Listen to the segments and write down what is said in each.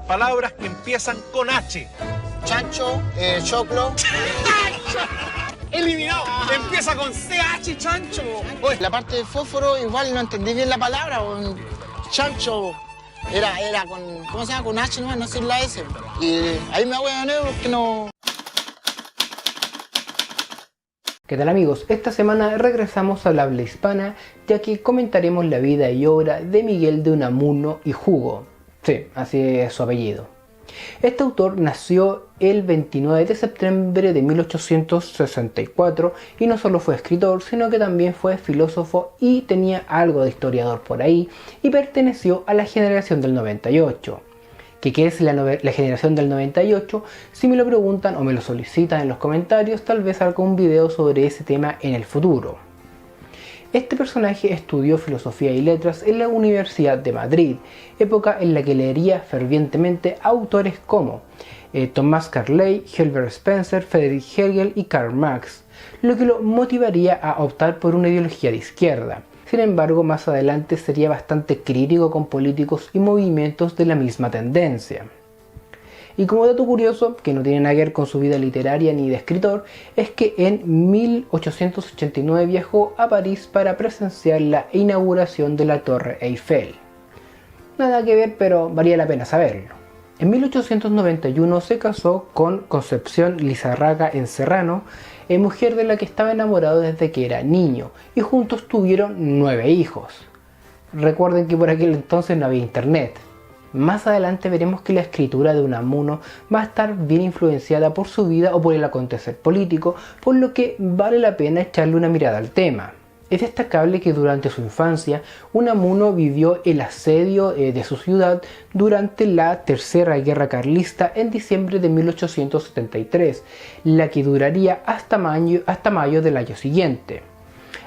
palabras que empiezan con H. Chancho, choclo. ¡Eliminado! Empieza con CH, chancho. Oye, la parte de fósforo igual no entendí bien la palabra. Chancho era con, ¿cómo se llama? Con H nomás, no sin la S. Y ahí me hueoné porque no... ¿Qué tal amigos? Esta semana regresamos al habla hispana, ya que comentaremos la vida y obra de Miguel de Unamuno y Hugo. Sí, así es su apellido. Este autor nació el 29 de septiembre de 1864 y no solo fue escritor, sino que también fue filósofo y tenía algo de historiador por ahí y perteneció a la generación del 98. ¿Qué es la generación del 98? Si me lo preguntan o me lo solicitan en los comentarios, tal vez haga un video sobre ese tema en el futuro. Este personaje estudió filosofía y letras en la Universidad de Madrid, época en la que leería fervientemente a autores como Thomas Carlyle, Herbert Spencer, Friedrich Hegel y Karl Marx, lo que lo motivaría a optar por una ideología de izquierda. Sin embargo, más adelante sería bastante crítico con políticos y movimientos de la misma tendencia. Y como dato curioso, que no tiene nada que ver con su vida literaria ni de escritor, es que en 1889 viajó a París para presenciar la inauguración de la Torre Eiffel. Nada que ver, pero valía la pena saberlo. En 1891 se casó con Concepción Lizarraga Encerrano, mujer de la que estaba enamorado desde que era niño, y juntos tuvieron 9 hijos. Recuerden que por aquel entonces no había internet. Más adelante veremos que la escritura de Unamuno va a estar bien influenciada por su vida o por el acontecer político, por lo que vale la pena echarle una mirada al tema. Es destacable que durante su infancia Unamuno vivió el asedio de su ciudad durante la Tercera Guerra Carlista en diciembre de 1873, la que duraría hasta mayo del año siguiente.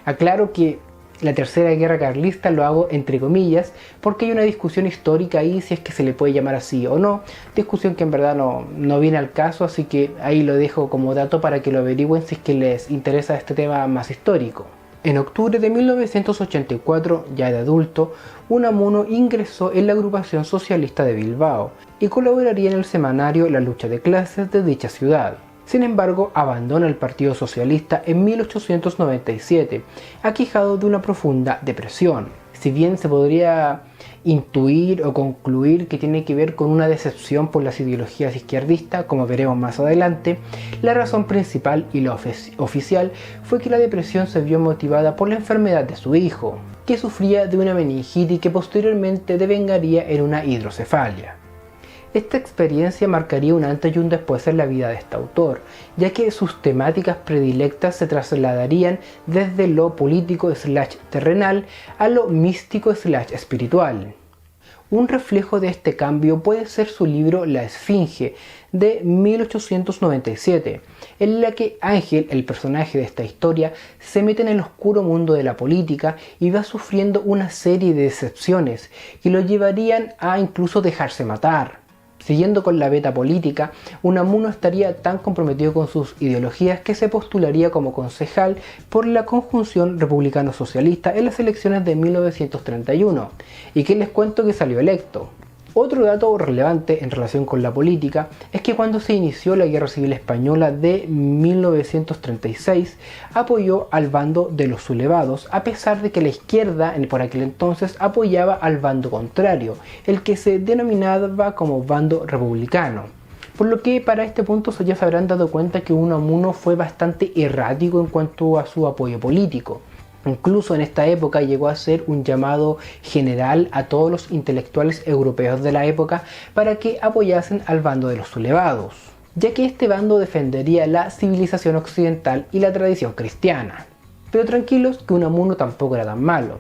Aclaro que la Tercera Guerra Carlista lo hago entre comillas porque hay una discusión histórica ahí si es que se le puede llamar así o no, discusión que en verdad no viene al caso, así que ahí lo dejo como dato para que lo averigüen si es que les interesa este tema más histórico. En octubre de 1984, ya de adulto, Unamuno ingresó en la agrupación socialista de Bilbao y colaboraría en el semanario La Lucha de Clases de dicha ciudad. Sin embargo, abandona el Partido Socialista en 1897, aquejado de una profunda depresión. Si bien se podría intuir o concluir que tiene que ver con una decepción por las ideologías izquierdistas, como veremos más adelante, la razón principal y la oficial fue que la depresión se vio motivada por la enfermedad de su hijo, que sufría de una meningitis que posteriormente devengaría en una hidrocefalia. Esta experiencia marcaría un antes y un después en la vida de este autor, ya que sus temáticas predilectas se trasladarían desde lo político / terrenal a lo místico / espiritual. Un reflejo de este cambio puede ser su libro La Esfinge, de 1897, en la que Ángel, el personaje de esta historia, se mete en el oscuro mundo de la política y va sufriendo una serie de decepciones que lo llevarían a incluso dejarse matar. Siguiendo con la beta política, Unamuno estaría tan comprometido con sus ideologías que se postularía como concejal por la conjunción republicano-socialista en las elecciones de 1931, y que les cuento que salió electo. Otro dato relevante en relación con la política es que cuando se inició la Guerra Civil Española de 1936 apoyó al bando de los sublevados, a pesar de que la izquierda por aquel entonces apoyaba al bando contrario, el que se denominaba como bando republicano. Por lo que para este punto ya se habrán dado cuenta que Unamuno fue bastante errático en cuanto a su apoyo político. Incluso en esta época llegó a ser un llamado general a todos los intelectuales europeos de la época para que apoyasen al bando de los sublevados, ya que este bando defendería la civilización occidental y la tradición cristiana. Pero tranquilos, que Unamuno tampoco era tan malo.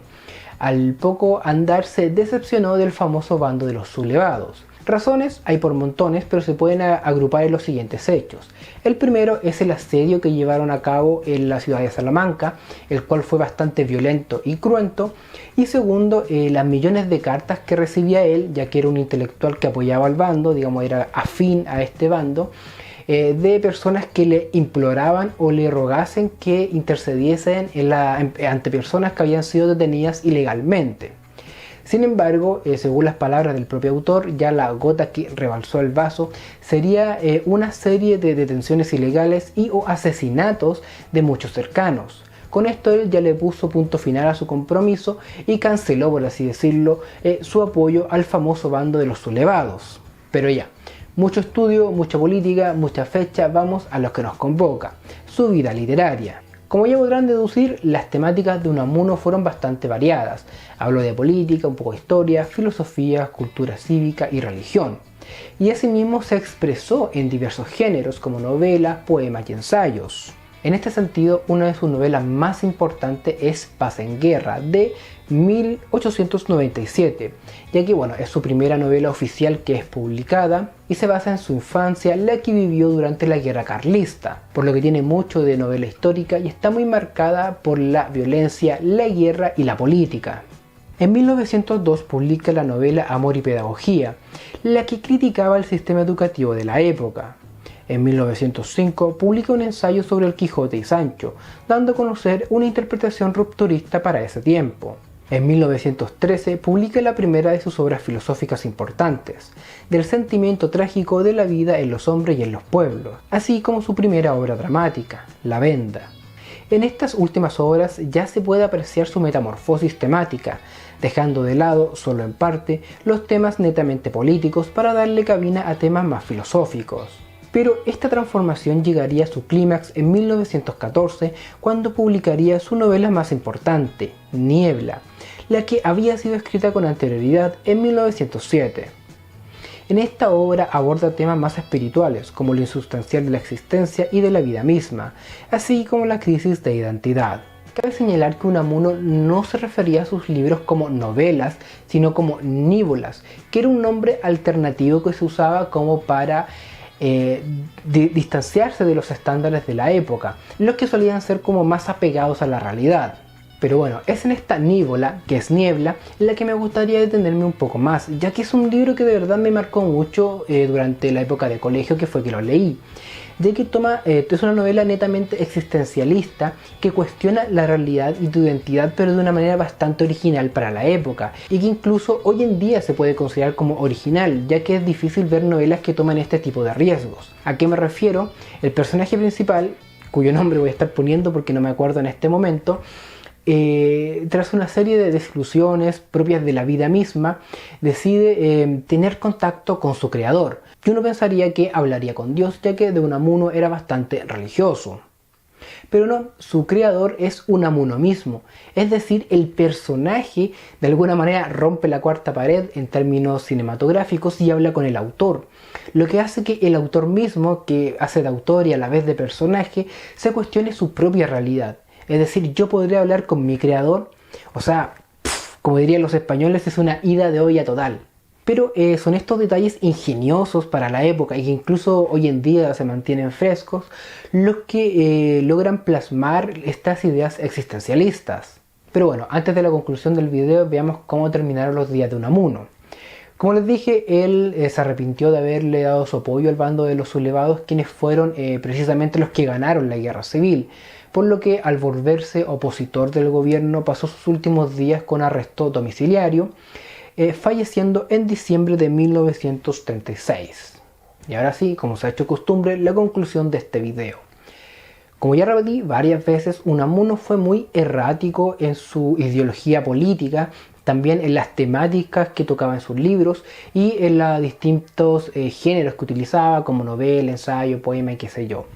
Al poco andar se decepcionó del famoso bando de los sublevados. Razones hay por montones, pero se pueden agrupar en los siguientes hechos. El primero es el asedio que llevaron a cabo en la ciudad de Salamanca, el cual fue bastante violento y cruento. Y segundo, las millones de cartas que recibía él, ya que era un intelectual que apoyaba al bando, digamos era afín a este bando, de personas que le imploraban o le rogasen que intercediesen ante personas que habían sido detenidas ilegalmente. Sin embargo, según las palabras del propio autor, ya la gota que rebalsó el vaso sería una serie de detenciones ilegales y o asesinatos de muchos cercanos. Con esto él ya le puso punto final a su compromiso y canceló, por así decirlo, su apoyo al famoso bando de los sublevados. Pero ya, mucho estudio, mucha política, mucha fecha, vamos a lo que nos convoca, su vida literaria. Como ya podrán deducir, las temáticas de Unamuno fueron bastante variadas. Habló de política, un poco de historia, filosofía, cultura cívica y religión. Y asimismo se expresó en diversos géneros como novelas, poemas y ensayos. En este sentido, una de sus novelas más importantes es Paz en Guerra, de 1897, ya que es su primera novela oficial que es publicada y se basa en su infancia, la que vivió durante la Guerra Carlista, por lo que tiene mucho de novela histórica y está muy marcada por la violencia, la guerra y la política. En 1902 publica la novela Amor y Pedagogía, la que criticaba el sistema educativo de la época. En 1905 publica un ensayo sobre el Quijote y Sancho, dando a conocer una interpretación rupturista para ese tiempo. En 1913 publica la primera de sus obras filosóficas importantes, del sentimiento trágico de la vida en los hombres y en los pueblos, así como su primera obra dramática, La Venda. En estas últimas obras ya se puede apreciar su metamorfosis temática, dejando de lado, solo en parte, los temas netamente políticos para darle cabida a temas más filosóficos. Pero esta transformación llegaría a su clímax en 1914, cuando publicaría su novela más importante, Niebla, la que había sido escrita con anterioridad en 1907. En esta obra aborda temas más espirituales, como lo insustancial de la existencia y de la vida misma, así como la crisis de identidad. Cabe señalar que Unamuno no se refería a sus libros como novelas, sino como nívolas, que era un nombre alternativo que se usaba como para distanciarse de los estándares de la época, los que solían ser como más apegados a la realidad. Pero es en esta nívola, que es Niebla, en la que me gustaría detenerme un poco más, ya que es un libro que de verdad me marcó mucho durante la época de colegio, que fue que lo leí, ya que es una novela netamente existencialista que cuestiona la realidad y tu identidad, pero de una manera bastante original para la época, y que incluso hoy en día se puede considerar como original, ya que es difícil ver novelas que toman este tipo de riesgos. ¿A qué me refiero? El personaje principal, cuyo nombre voy a estar poniendo porque no me acuerdo en este momento, tras una serie de desilusiones propias de la vida misma, decide tener contacto con su creador. Y uno pensaría que hablaría con Dios, ya que de Unamuno era bastante religioso. Pero no, su creador es Unamuno mismo, es decir, el personaje de alguna manera rompe la cuarta pared en términos cinematográficos y habla con el autor, lo que hace que el autor mismo, que hace de autor y a la vez de personaje, se cuestione su propia realidad. Es decir, yo podría hablar con mi creador, como dirían los españoles, es una ida de olla total. Pero son estos detalles ingeniosos para la época y que incluso hoy en día se mantienen frescos, los que logran plasmar estas ideas existencialistas. Pero antes de la conclusión del video, veamos cómo terminaron los días de Unamuno. Como les dije, él se arrepintió de haberle dado su apoyo al bando de los sublevados, quienes fueron precisamente los que ganaron la guerra civil, por lo que al volverse opositor del gobierno pasó sus últimos días con arresto domiciliario, falleciendo en diciembre de 1936. Y ahora sí, como se ha hecho costumbre, la conclusión de este video. Como ya repetí varias veces, Unamuno fue muy errático en su ideología política, también en las temáticas que tocaba en sus libros y en los distintos géneros que utilizaba, como novela, ensayo, poema y qué sé yo.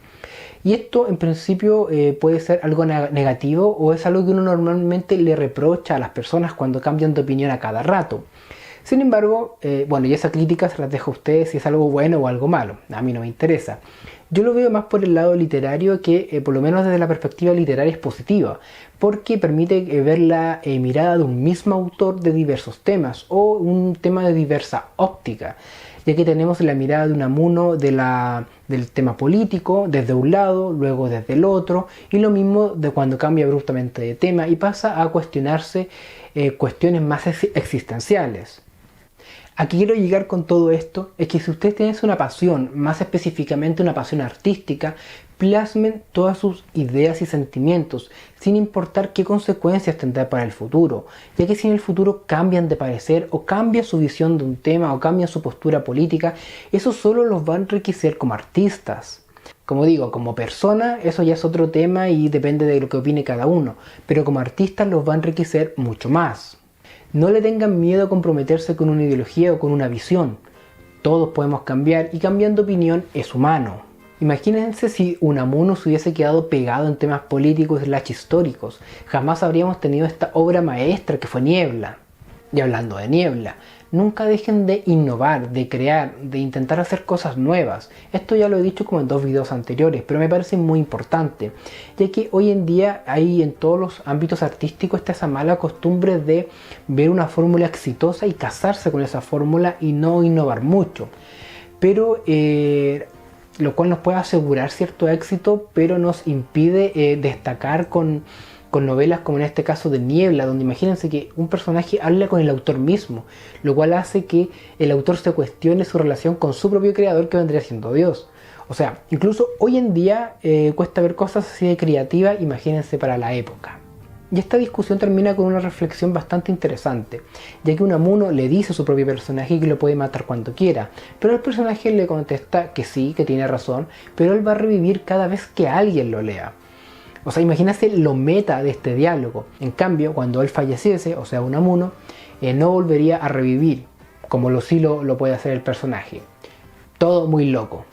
Y esto en principio puede ser algo negativo o es algo que uno normalmente le reprocha a las personas cuando cambian de opinión a cada rato. Sin embargo, y esa crítica se las dejo a ustedes si es algo bueno o algo malo. A mí no me interesa. Yo lo veo más por el lado literario que, por lo menos desde la perspectiva literaria, es positiva, porque permite ver la mirada de un mismo autor de diversos temas o un tema de diversa óptica, ya que tenemos la mirada de Unamuno del tema político desde un lado, luego desde el otro, y lo mismo de cuando cambia abruptamente de tema y pasa a cuestionarse cuestiones más existenciales. Aquí quiero llegar con todo esto, es que si ustedes tienen una pasión, más específicamente una pasión artística, plasmen todas sus ideas y sentimientos, sin importar qué consecuencias tendrá para el futuro, ya que si en el futuro cambian de parecer o cambia su visión de un tema o cambia su postura política, eso solo los va a enriquecer como artistas. Como digo, como persona, eso ya es otro tema y depende de lo que opine cada uno, pero como artistas los va a enriquecer mucho más. No le tengan miedo a comprometerse con una ideología o con una visión. Todos podemos cambiar y cambiando opinión es humano. Imagínense si Unamuno se hubiese quedado pegado en temas políticos / históricos. Jamás habríamos tenido esta obra maestra que fue Niebla. Y hablando de Niebla, nunca dejen de innovar, de crear, de intentar hacer cosas nuevas. Esto ya lo he dicho como en 2 videos anteriores, pero me parece muy importante, ya que hoy en día hay en todos los ámbitos artísticos esa mala costumbre de ver una fórmula exitosa y casarse con esa fórmula y no innovar mucho. Pero lo cual nos puede asegurar cierto éxito, pero nos impide destacar con novelas como en este caso de Niebla, donde imagínense que un personaje habla con el autor mismo, lo cual hace que el autor se cuestione su relación con su propio creador, que vendría siendo Dios. O sea, incluso hoy en día cuesta ver cosas así de creativas, imagínense para la época. Y esta discusión termina con una reflexión bastante interesante, ya que Unamuno le dice a su propio personaje que lo puede matar cuando quiera, pero el personaje le contesta que sí, que tiene razón, pero él va a revivir cada vez que alguien lo lea. O sea, imagínate lo meta de este diálogo. En cambio, cuando él falleciese, o sea Unamuno, no volvería a revivir, como lo puede hacer el personaje. Todo muy loco.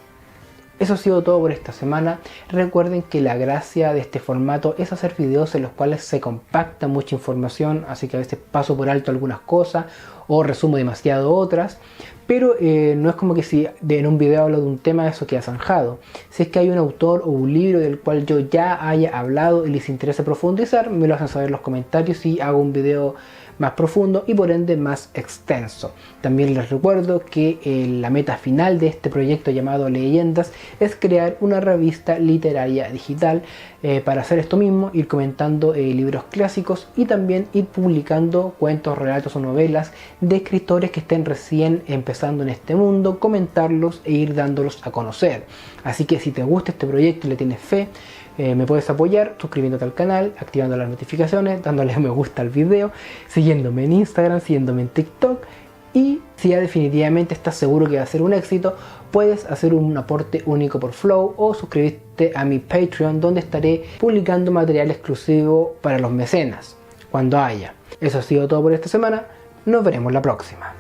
Eso ha sido todo por esta semana. Recuerden que la gracia de este formato es hacer videos en los cuales se compacta mucha información, así que a veces paso por alto algunas cosas o resumo demasiado otras, pero no es como que si en un video hablo de un tema eso queda zanjado. Si es que hay un autor o un libro del cual yo ya haya hablado y les interesa profundizar, me lo hacen saber en los comentarios y hago un video más profundo y por ende más extenso. También les recuerdo que la meta final de este proyecto llamado Leyendas es crear una revista literaria digital para hacer esto mismo, ir comentando libros clásicos y también ir publicando cuentos, relatos o novelas de escritores que estén recién empezando en este mundo, comentarlos e ir dándolos a conocer. Así que si te gusta este proyecto y le tienes fe, me puedes apoyar suscribiéndote al canal, activando las notificaciones, dándole a me gusta al video, siguiéndome en Instagram, siguiéndome en TikTok. Y si ya definitivamente estás seguro que va a ser un éxito, puedes hacer un aporte único por Flow o suscribirte a mi Patreon, donde estaré publicando material exclusivo para los mecenas, cuando haya. Eso ha sido todo por esta semana, nos veremos la próxima.